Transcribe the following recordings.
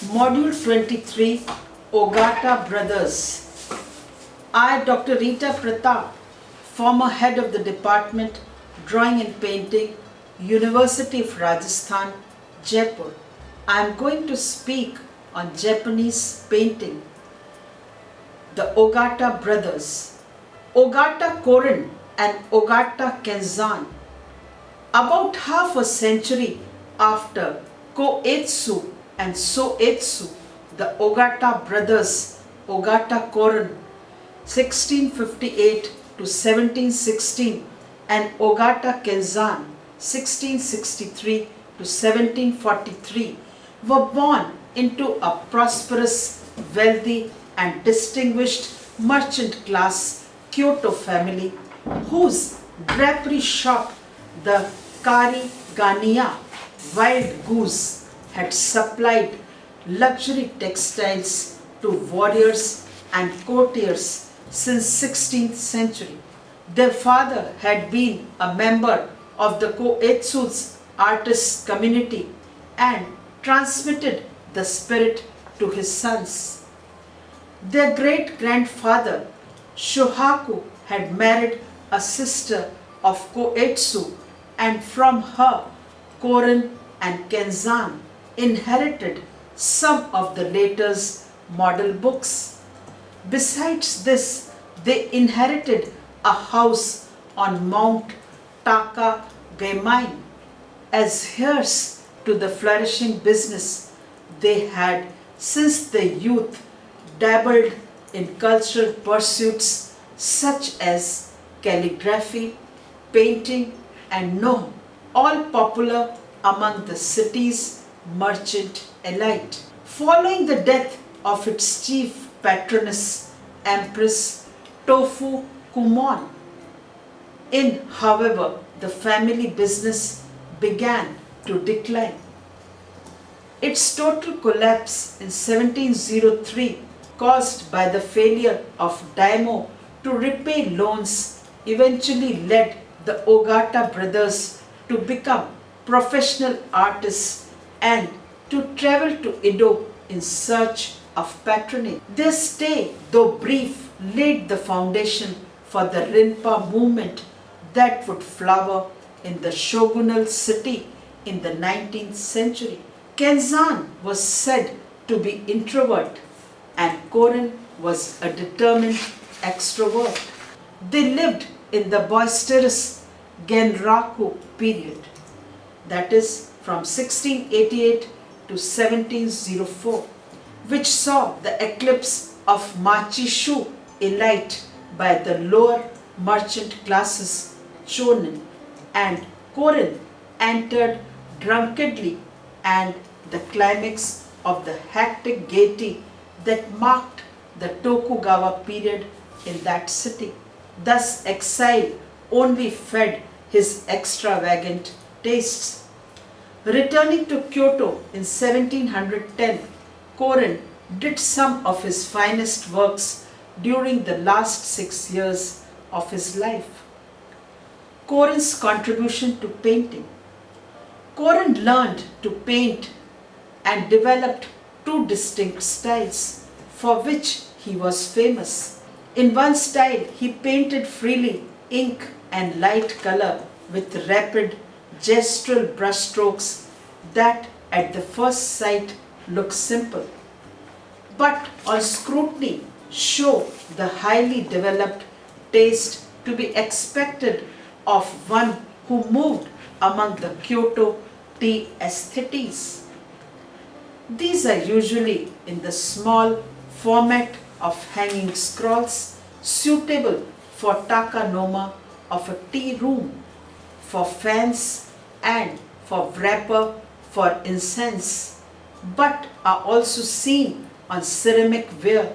Module 23, Ogata Brothers. I, Dr. Rita Pratap, former head of the Department Drawing and Painting, University of Rajasthan, Jaipur. I am going to speak on Japanese painting. The Ogata Brothers. Ogata Korin and Ogata Kenzan. About half a century after Koetsu and Soetsu, the Ogata brothers, Ogata Korin, 1658 to 1716, and Ogata Kenzan, 1663 to 1743, were born into a prosperous, wealthy, and distinguished merchant class Kyoto family, whose drapery shop, the Kari Ganiya Wild Goose, had supplied luxury textiles to warriors and courtiers since 16th century. Their father had been a member of the Koetsu's artists community and transmitted the spirit to his sons. Their great-grandfather Shohaku had married a sister of Koetsu, and from her Korin and Kenzan inherited some of the latter's model books. Besides this, they inherited a house on Mount Taka Gaimain as heirs to the flourishing business they had since their youth dabbled in cultural pursuits such as calligraphy, painting, and Noh, all popular among the city's merchant elite. Following the death of its chief patroness, Empress Tofu Kumon, however, the family business began to decline. Its total collapse in 1703, caused by the failure of Daimyo to repay loans, eventually led the Ogata brothers to become professional artists and to travel to Edo in search of patronage. Their stay, though brief, laid the foundation for the Rinpa movement that would flower in the shogunal city in the 19th century. Kenzan was said to be introvert and Korin was a determined extrovert. They lived in the boisterous Genraku period, that is from 1688 to 1704, which saw the eclipse of Machishu elite by the lower merchant classes chonin, and Korin entered drunkenly and the climax of the hectic gaiety that marked the Tokugawa period in that city. Thus exile only fed his extravagant tastes. Returning to Kyoto in 1710, Korin did some of his finest works during the last 6 years of his life. Korin's contribution to painting. Korin learned to paint and developed two distinct styles for which he was famous. In one style, he painted freely ink and light color with rapid gestural brushstrokes that at the first sight look simple, but on scrutiny show the highly developed taste to be expected of one who moved among the Kyoto tea aesthetes. These are usually in the small format of hanging scrolls suitable for takanoma of a tea room, for fans and for wrapper for incense, but are also seen on ceramic ware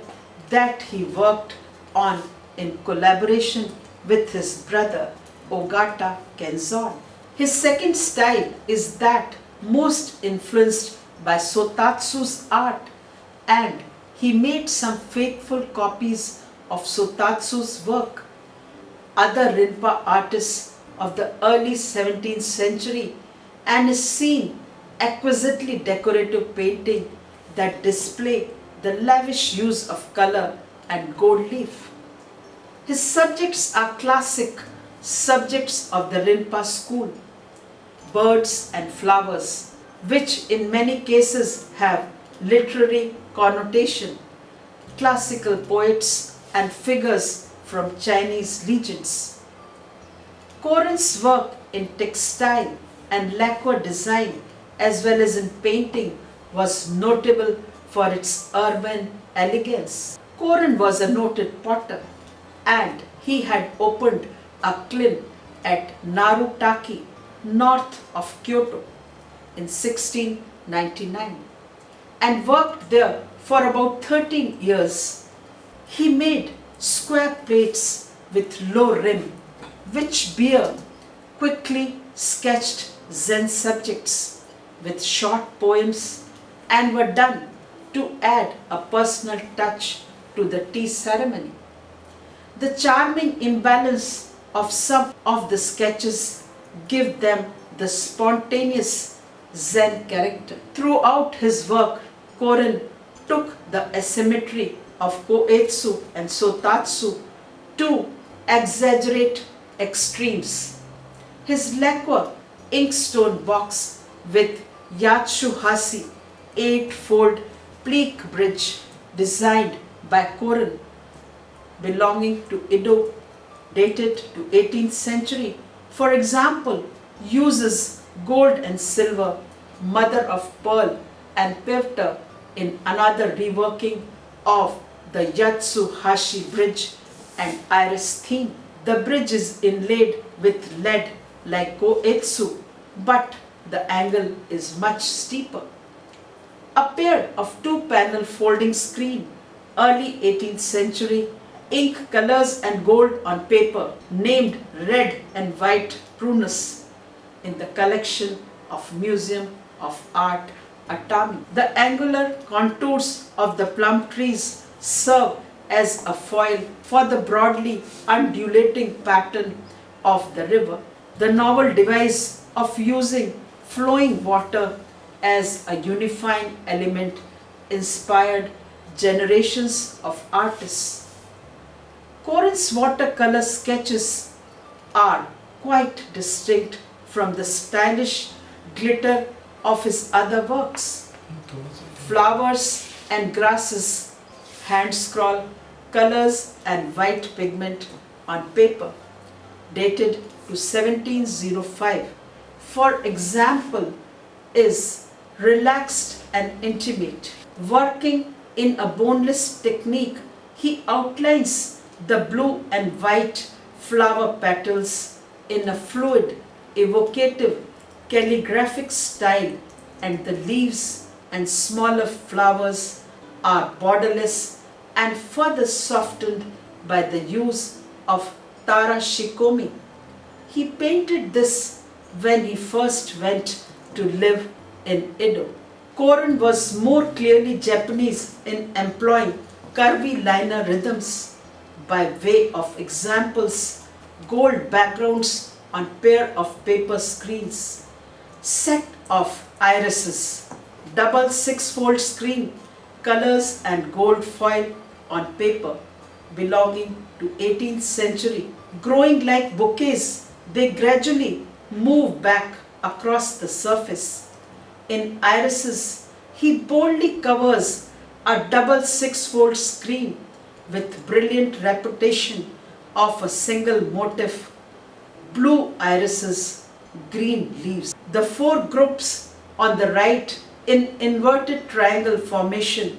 that he worked on in collaboration with his brother Ogata Kenzan. His second style is that most influenced by Sotatsu's art, and he made some faithful copies of Sotatsu's work. Other Rinpa artists of the early 17th century and is seen exquisitely decorative painting that display the lavish use of color and gold leaf. His subjects are classic subjects of the Rinpa school, birds and flowers, which in many cases have literary connotation, classical poets and figures from Chinese legends. Korin's work in textile and lacquer design as well as in painting was notable for its urban elegance. Korin was a noted potter and he had opened a kiln at Narutaki, north of Kyoto, in 1699 and worked there for about 13 years. He made square plates with low rim which bear quickly sketched Zen subjects with short poems and were done to add a personal touch to the tea ceremony. The charming imbalance of some of the sketches give them the spontaneous Zen character. Throughout his work, Korin took the asymmetry of koetsu and sotatsu to exaggerate extremes. His lacquer inkstone box with Yatsuhasi 8-fold pleak bridge designed by Korin belonging to Edo, dated to 18th century, for example, uses gold and silver, mother of pearl and pewter in another reworking of the Yatsuhasi bridge and iris theme. The bridge is inlaid with lead like koetsu, but the angle is much steeper. A pair of 2-panel folding screen, early 18th century, ink colors and gold on paper, named red and white prunus in the collection of Museum of Art, Atami. The angular contours of the plum trees serve as a foil for the broadly undulating pattern of the river. The novel device of using flowing water as a unifying element inspired generations of artists. Korin's watercolor sketches are quite distinct from the stylish glitter of his other works. Flowers and grasses, hand scrawl, colors and white pigment on paper, dated to 1705, for example, is relaxed and intimate. Working in a boneless technique, he outlines the blue and white flower petals in a fluid, evocative, calligraphic style, and the leaves and smaller flowers are borderless and further softened by the use of tarashikomi. He painted this when he first went to live in Edo. Korin was more clearly Japanese in employing curvy liner rhythms by way of examples, gold backgrounds on pair of paper screens, set of irises, double 6-fold screen, colors and gold foil on paper belonging to 18th century. Growing like bouquets, they gradually move back across the surface. In irises, he boldly covers a double 6-fold screen with brilliant repetition of a single motif, blue irises, green leaves. The 4 groups on the right in inverted triangle formation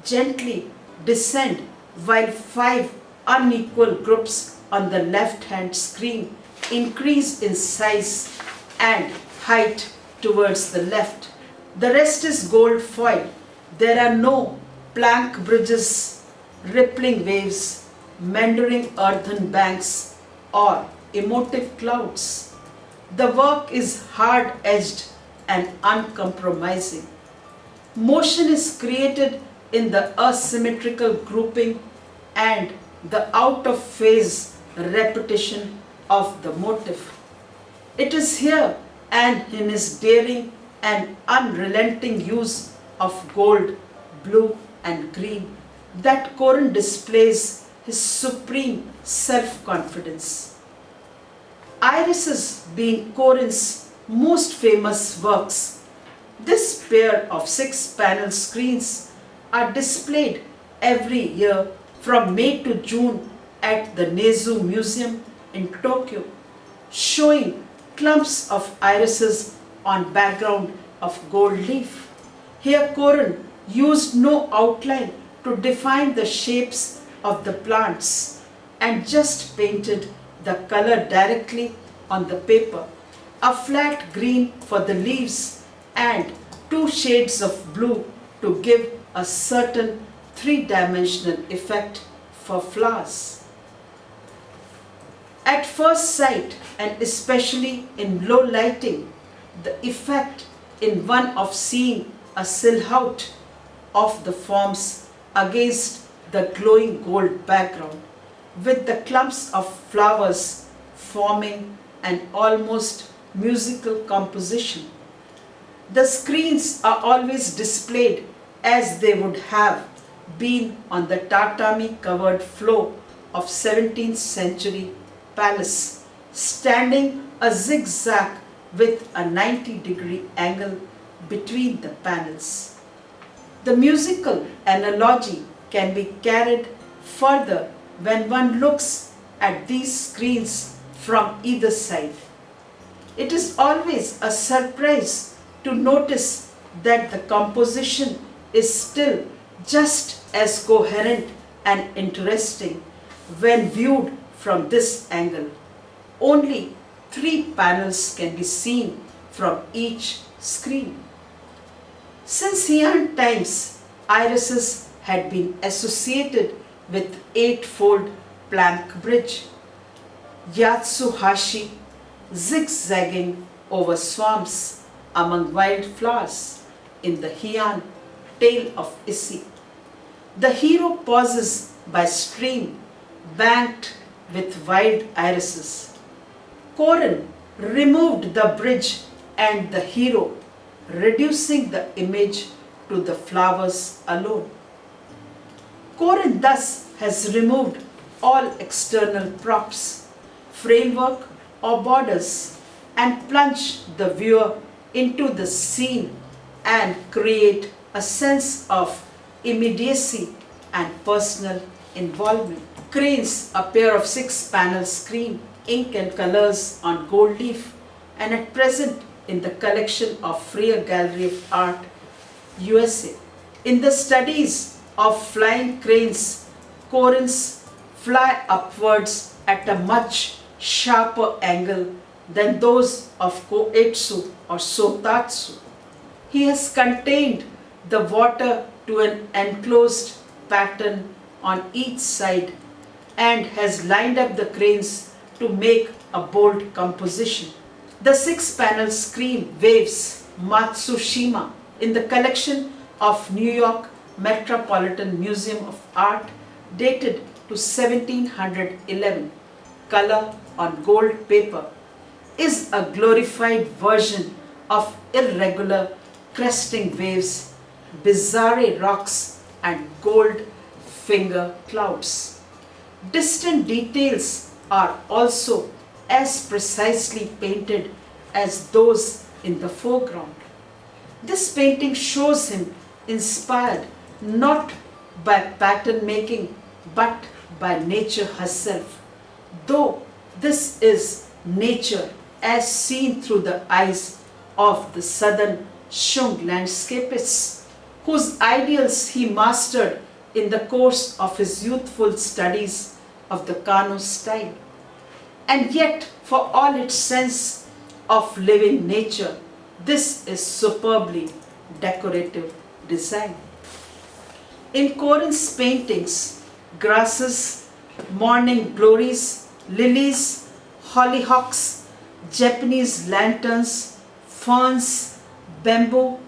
gently descend, while 5 unequal groups on the left hand screen increase in size and height towards the left. The rest is gold foil. There are no plank bridges, rippling waves, meandering earthen banks, or emotive clouds. The work is hard-edged and uncompromising. Motion is created in the asymmetrical grouping and the out-of-phase repetition of the motif. It is here and in his daring and unrelenting use of gold blue and green that Korin displays his supreme self-confidence. Irises being Korin's most famous works, this pair of 6-panel screens are displayed every year from May to June at the Nezu Museum in Tokyo, showing clumps of irises on background of gold leaf. Here Korin used no outline to define the shapes of the plants and just painted the color directly on the paper, a flat green for the leaves and 2 shades of blue to give a certain 3-dimensional effect for flowers. At first sight, and especially in low lighting, the effect in one of seeing a silhouette of the forms against the glowing gold background, with the clumps of flowers forming an almost musical composition. The screens are always displayed as they would have been on the tatami covered floor of 17th century palace, standing a zigzag with a 90-degree angle between the panels. The musical analogy can be carried further when one looks at these screens from either side. It is always a surprise to notice that the composition is still just as coherent and interesting when viewed from this angle. Only 3 panels can be seen from each screen. Since Heian times, irises had been associated with 8-fold plank bridge, Yatsuhasi zigzagging over swamps among wildflowers in the Heian Tale of Issei. The hero pauses by stream banked with wild irises. Korin removed the bridge and the hero, reducing the image to the flowers alone. Korin thus has removed all external props, framework or borders, and plunged the viewer into the scene and create a sense of immediacy and personal involvement. Cranes, a pair of 6-panel screen, ink and colors on gold leaf, and at present in the collection of Freer Gallery of Art, USA. In the studies of flying cranes, Korin's fly upwards at a much sharper angle than those of koetsu or sotatsu. He has contained the water to an enclosed pattern on each side and has lined up the cranes to make a bold composition. The 6-panel screen waves Matsushima in the collection of New York Metropolitan Museum of Art dated to 1711, color on gold paper, is a glorified version of irregular cresting waves, bizarre rocks and gold finger clouds. Distant details are also as precisely painted as those in the foreground. This painting shows him inspired not by pattern making but by nature herself, though this is nature as seen through the eyes of the southern Shung landscapists, whose ideals he mastered in the course of his youthful studies of the Kano style. And yet, for all its sense of living nature, this is superbly decorative design. In Korin's paintings, grasses, morning glories, lilies, hollyhocks, Japanese lanterns, ferns, bamboo,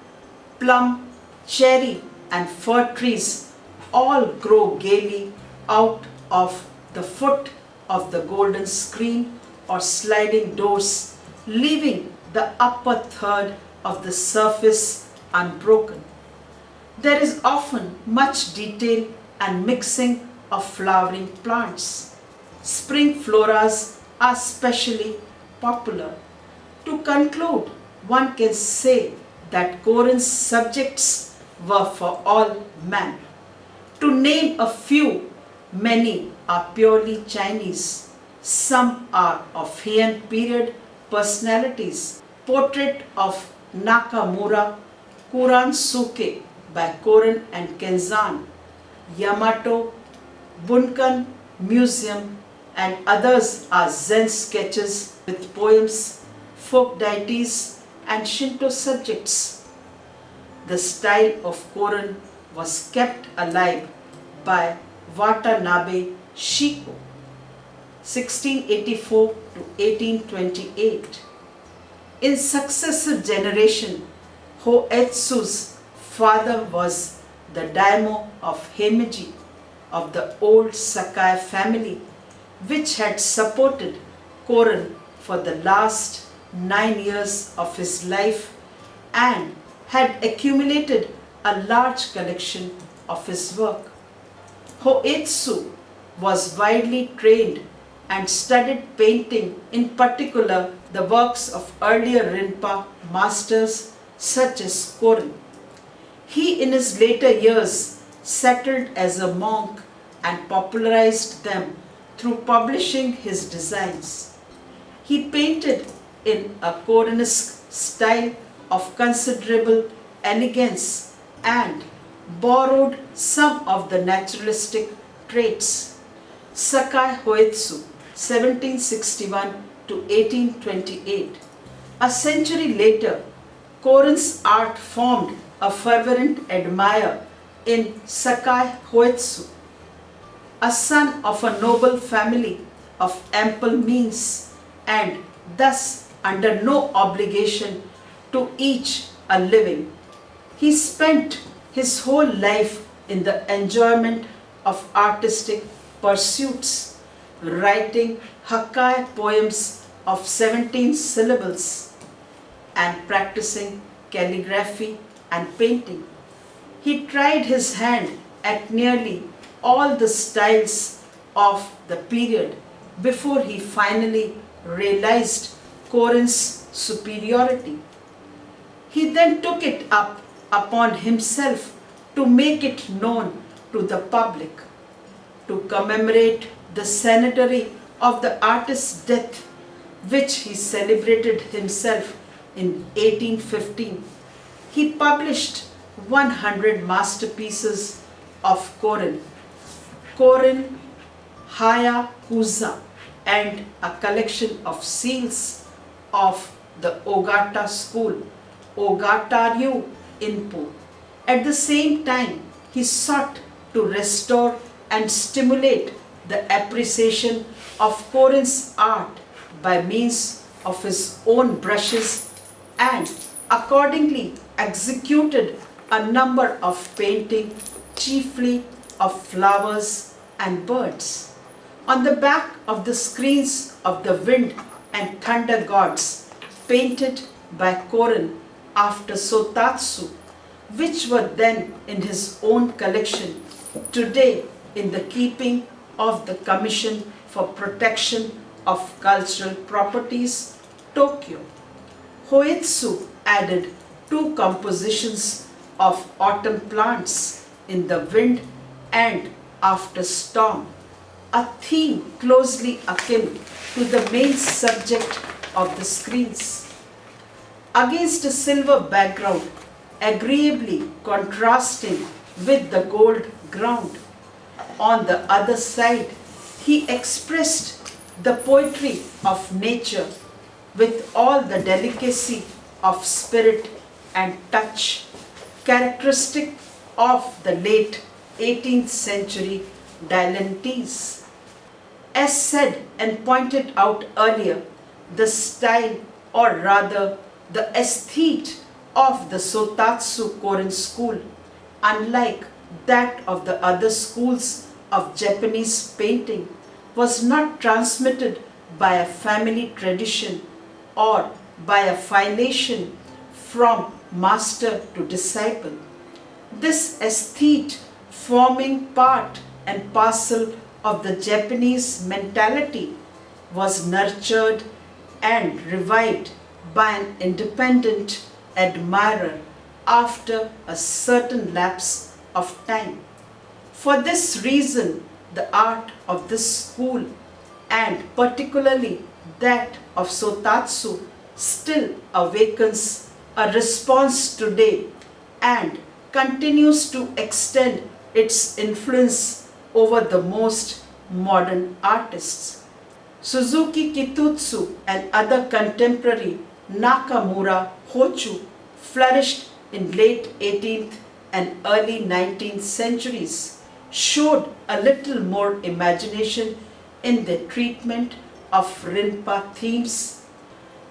plum, cherry and fir trees all grow gaily out of the foot of the golden screen or sliding doors, leaving the upper third of the surface unbroken. There is often much detail and mixing of flowering plants. Spring floras are especially popular. To conclude, one can say that Korin's subjects were for all men. To name a few, many are purely Chinese. Some are of Heian period personalities. Portrait of Nakamura, Kuransuke by Korin and Kenzan, Yamato, Bunkan Museum, and others are Zen sketches with poems, folk deities, and Shinto subjects. The style of Korin was kept alive by Watanabe Shiko, 1684 to 1828. In successive generation, Hoetsu's father was the daimyo of Heimeji of the old Sakai family, which had supported Korin for the last 9 years of his life and had accumulated a large collection of his work. Hoetsu was widely trained and studied painting, in particular the works of earlier Rinpa masters such as Korin. He in his later years settled as a monk and popularized them through publishing his designs. He painted in a Korinesque style of considerable elegance and borrowed some of the naturalistic traits. Sakai Hoetsu, 1761 to 1828. A century later, Korin's art formed a fervent admirer in Sakai Hoetsu, a son of a noble family of ample means and thus under no obligation to each a living. He spent his whole life in the enjoyment of artistic pursuits, writing Hakkai poems of 17 syllables and practicing calligraphy and painting. He tried his hand at nearly all the styles of the period before he finally realized Korin's superiority. He then took it up upon himself to make it known to the public. To commemorate the centenary of the artist's death, which he celebrated himself in 1815, he published 100 masterpieces of Korin, Korin Hayakuza, and a collection of seals of the Ogata school, Ogata Inpo. At the same time, he sought to restore and stimulate the appreciation of Korin's art by means of his own brushes and accordingly executed a number of paintings, chiefly of flowers and birds. On the back of the screens of the wind and thunder gods, painted by Korin after Sotatsu, which were then in his own collection, today in the keeping of the Commission for Protection of Cultural Properties, Tokyo. Hoetsu added 2 compositions of autumn plants in the wind and after storm, a theme closely akin to the main subject of the screens. Against a silver background, agreeably contrasting with the gold ground. On the other side, he expressed the poetry of nature with all the delicacy of spirit and touch characteristic of the late 18th century dilettantes. As said and pointed out earlier, the style, or rather the aesthete of the Sotatsu Korin school, unlike that of the other schools of Japanese painting, was not transmitted by a family tradition or by a filiation from master to disciple. This aesthete, forming part and parcel of the Japanese mentality, was nurtured and revived by an independent admirer after a certain lapse of time. For this reason, the art of this school, and particularly that of Sotatsu, still awakens a response today and continues to extend its influence over the most modern artists. Suzuki Kitutsu and other contemporary Nakamura Hochu flourished in late 18th and early 19th centuries, showed a little more imagination in their treatment of Rinpa themes.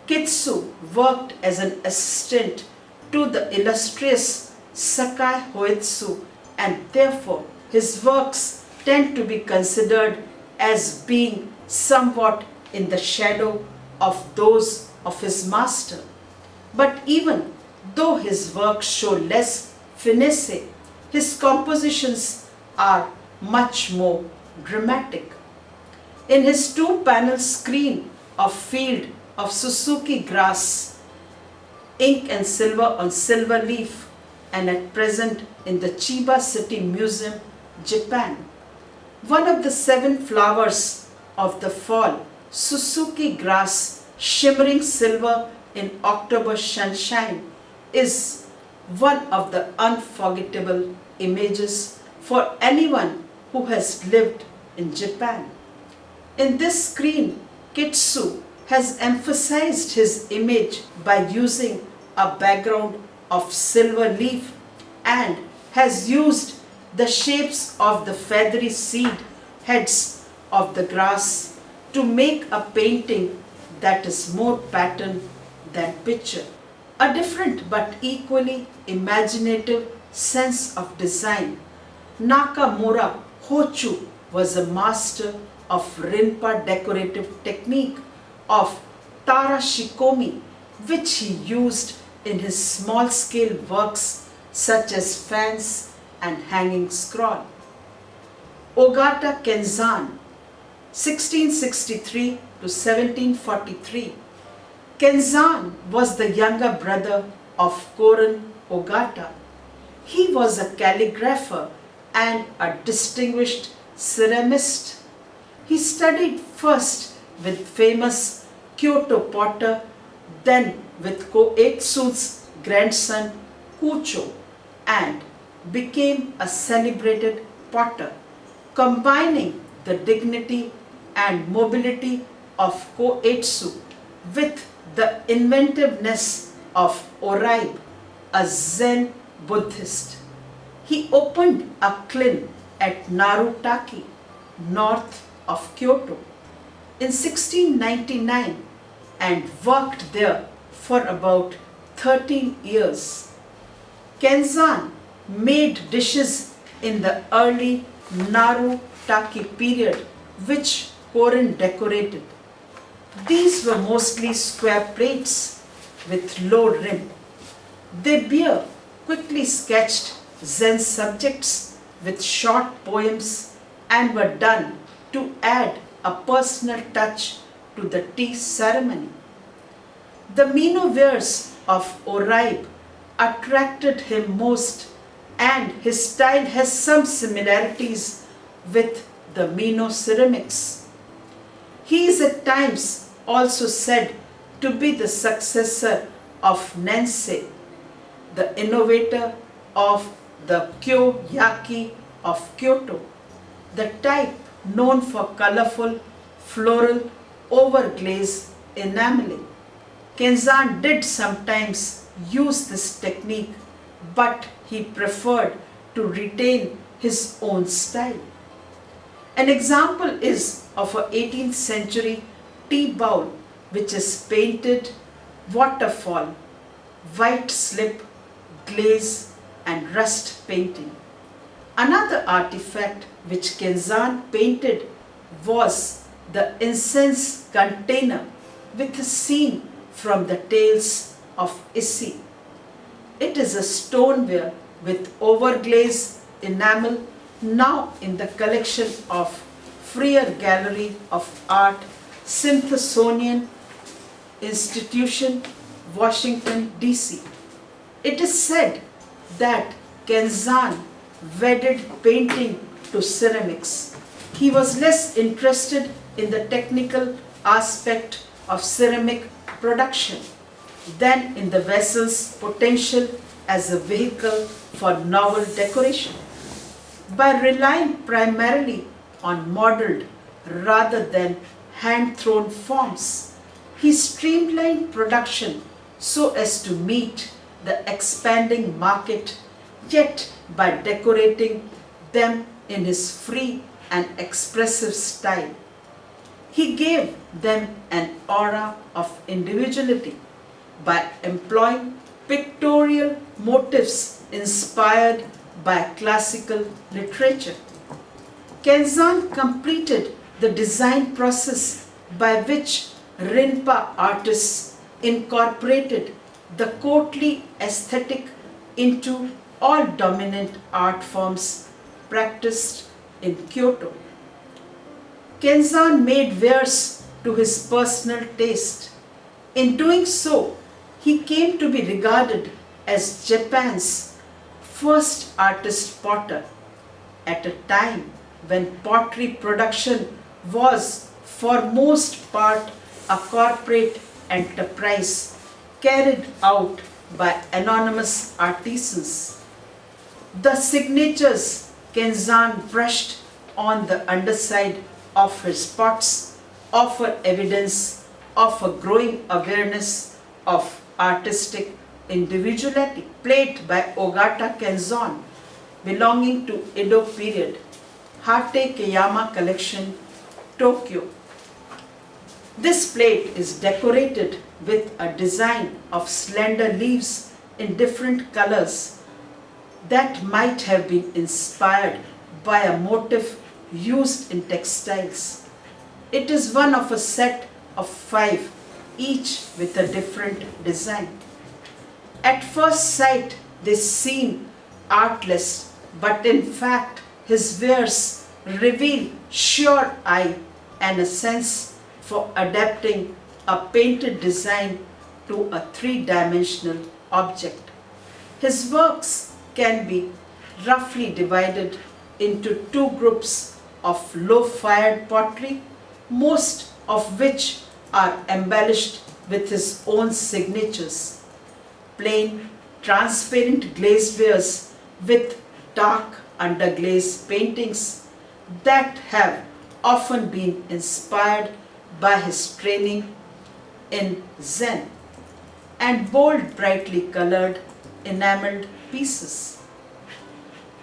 Kitsu worked as an assistant to the illustrious Sakai Hoitsu, and therefore his works tend to be considered as being somewhat in the shadow of those of his master. But even though his works show less finesse, his compositions are much more dramatic. In his two-panel screen of Field of Susuki Grass, ink and silver on silver leaf, and at present in the Chiba City Museum, Japan, one of the 7 flowers of the fall, Susuki Grass shimmering silver in October sunshine, is one of the unforgettable images for anyone who has lived in Japan. In this screen, Kitsu has emphasized his image by using a background of silver leaf and has used the shapes of the feathery seed heads of the grass to make a painting that is more pattern than picture. A different but equally imaginative sense of design, Nakamura Hochu was a master of Rinpa decorative technique of Tarashikomi, which he used in his small-scale works such as fans and hanging scroll. Ogata Kenzan, 1663 to 1743. Kenzan was the younger brother of Korin Ogata. He was a calligrapher and a distinguished ceramist. He studied first with famous Kyoto potter, then with Koetsu's grandson Kucho, and became a celebrated potter, combining the dignity and mobility of Koetsu with the inventiveness of Oraib, a Zen Buddhist. He opened a kiln at Narutaki, north of Kyoto, in 1699 and worked there for about 13 years. Kenzan made dishes in the early Narutaki period which Korin decorated. These were mostly square plates with low rim. They bear quickly sketched Zen subjects with short poems and were done to add a personal touch to the tea ceremony. The Mino wares of Oraib attracted him most, and his style has some similarities with the Mino ceramics. He is at times also said to be the successor of Nensei, the innovator of the Kyo-yaki of Kyoto, the type known for colorful floral overglaze enameling. Kenzan did sometimes use this technique, but he preferred to retain his own style. An example is of an 18th century tea bowl which is painted waterfall, white slip, glaze and rust painting. Another artifact which Kenzan painted was the incense container with a scene from the tales of Issei. It is a stoneware with overglaze enamel, now in the collection of Freer Gallery of Art, Smithsonian Institution, Washington, D.C. It is said that Kenzan wedded painting to ceramics. He was less interested in the technical aspect of ceramic production than in the vessel's potential as a vehicle for novel decoration. By relying primarily on modeled rather than hand-thrown forms, he streamlined production so as to meet the expanding market, yet by decorating them in his free and expressive style. He gave them an aura of individuality by employing pictorial motifs inspired by classical literature. Kenzan completed the design process by which Rinpa artists incorporated the courtly aesthetic into all dominant art forms practiced in Kyoto. Kenzan made verse to his personal taste. In doing so, he came to be regarded as Japan's first artist potter at a time when pottery production was for most part a corporate enterprise carried out by anonymous artisans. The signatures Kenzan brushed on the underside of his pots offer evidence of a growing awareness of artistic individuality. Plate by Ogata Kenzan belonging to Edo period, Hatekeyama collection, Tokyo. This plate is decorated with a design of slender leaves in different colors that might have been inspired by a motif used in textiles. It is one of a set of 5, each with a different design. At first sight, they seem artless, but in fact, his wares reveal sure eye and a sense for adapting a painted design to a 3-dimensional object. His works can be roughly divided into 2 groups of low-fired pottery, most of which are embellished with his own signatures. Plain, transparent glazewares with dark underglaze paintings that have often been inspired by his training in Zen, and bold, brightly colored, enameled pieces.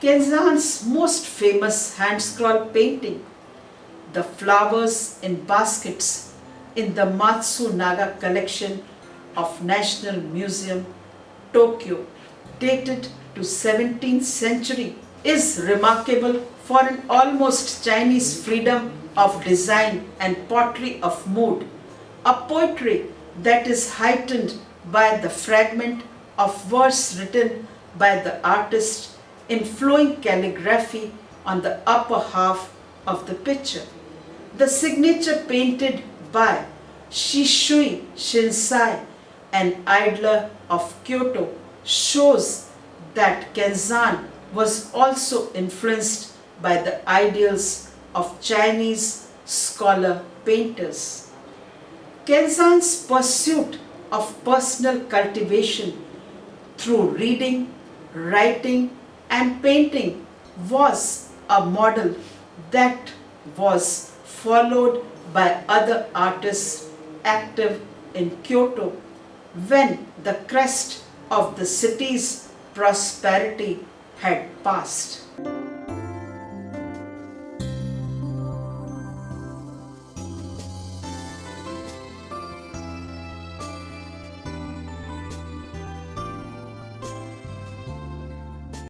Kenzan's most famous hand-scroll painting, The Flowers in Baskets, in the Matsunaga collection of National Museum, Tokyo, dated to 17th century, is remarkable for an almost Chinese freedom of design and pottery of mood, a poetry that is heightened by the fragment of verse written by the artist in flowing calligraphy on the upper half of the picture. The signature painted by Shishui Shinsai, an idler of Kyoto, shows that Kenzan was also influenced by the ideals of Chinese scholar painters. Kenzan's pursuit of personal cultivation through reading, writing, and painting was a model that was followed by other artists active in Kyoto when the crest of the city's prosperity had passed.